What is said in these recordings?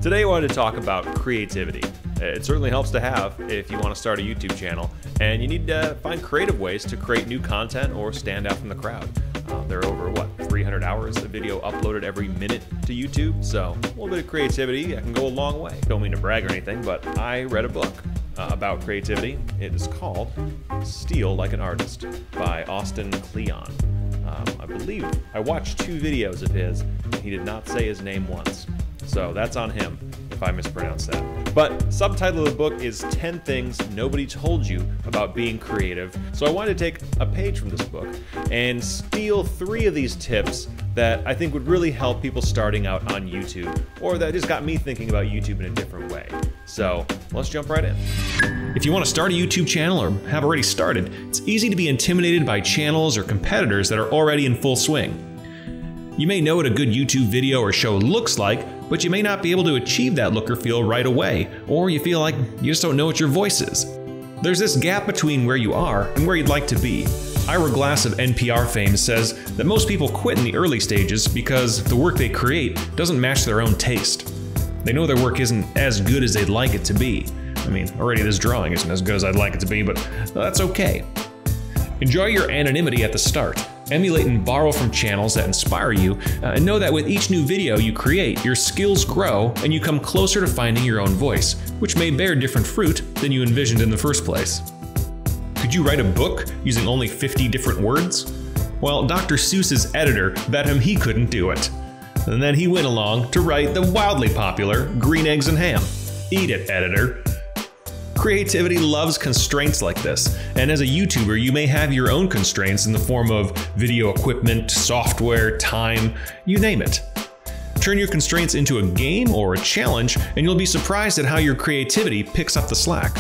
Today I wanted to talk about creativity. It certainly helps to have if you want to start a YouTube channel and you need to find creative ways to create new content or stand out from the crowd. There are over, 300 hours of video uploaded every minute to YouTube, so a little bit of creativity can go a long way. Don't mean to brag or anything, but I read a book about creativity. It is called Steal Like an Artist by Austin Kleon. I believe I watched 2 videos of his, and he did not say his name once. So that's on him if I mispronounce that. But subtitle of the book is 10 Things Nobody Told You About Being Creative. So I wanted to take a page from this book and steal 3 of these tips that I think would really help people starting out on YouTube, or that just got me thinking about YouTube in a different way. So let's jump right in. If you want to start a YouTube channel or have already started, it's easy to be intimidated by channels or competitors that are already in full swing. You may know what a good YouTube video or show looks like, but you may not be able to achieve that look or feel right away, or you feel like you just don't know what your voice is. There's this gap between where you are and where you'd like to be. Ira Glass of NPR fame says that most people quit in the early stages because the work they create doesn't match their own taste. They know their work isn't as good as they'd like it to be. I mean, already this drawing isn't as good as I'd like it to be, but that's okay. Enjoy your anonymity at the start. Emulate and borrow from channels that inspire you, and know that with each new video you create, your skills grow and you come closer to finding your own voice, which may bear different fruit than you envisioned in the first place. Could you write a book using only 50 different words? Well, Dr. Seuss's editor bet him he couldn't do it. And then he went along to write the wildly popular Green Eggs and Ham. Eat it, editor. Creativity loves constraints like this, and as a YouTuber you may have your own constraints in the form of video equipment, software, time, you name it. Turn your constraints into a game or a challenge and you'll be surprised at how your creativity picks up the slack.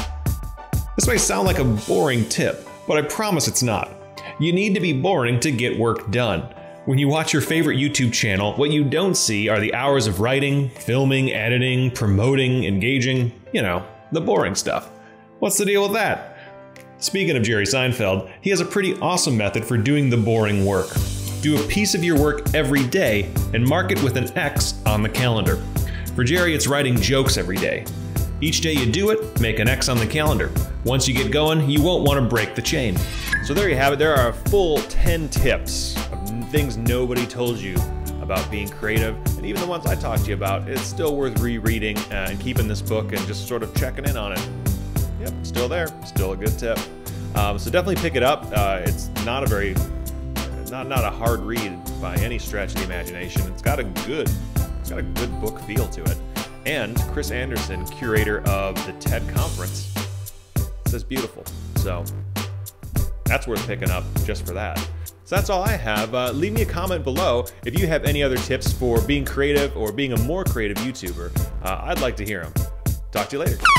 This may sound like a boring tip, but I promise it's not. You need to be boring to get work done. When you watch your favorite YouTube channel, what you don't see are the hours of writing, filming, editing, promoting, engaging, the boring stuff. What's the deal with that? Speaking of Jerry Seinfeld, he has a pretty awesome method for doing the boring work. Do a piece of your work every day and mark it with an X on the calendar. For Jerry, it's writing jokes every day. Each day you do it, make an X on the calendar. Once you get going, you won't want to break the chain. So there you have it. There are a full 10 tips of things nobody told you about being creative, and even the ones I talked to you about, it's still worth rereading and keeping this book and just sort of checking in on it. Yep, still there, still a good tip. So definitely pick it up. It's not a hard read by any stretch of the imagination. It's got a good book feel to it. And Chris Anderson, curator of the TED conference, says beautiful. So that's worth picking up just for that. So that's all I have. Leave me a comment below if you have any other tips for being creative or being a more creative YouTuber. I'd like to hear them. Talk to you later.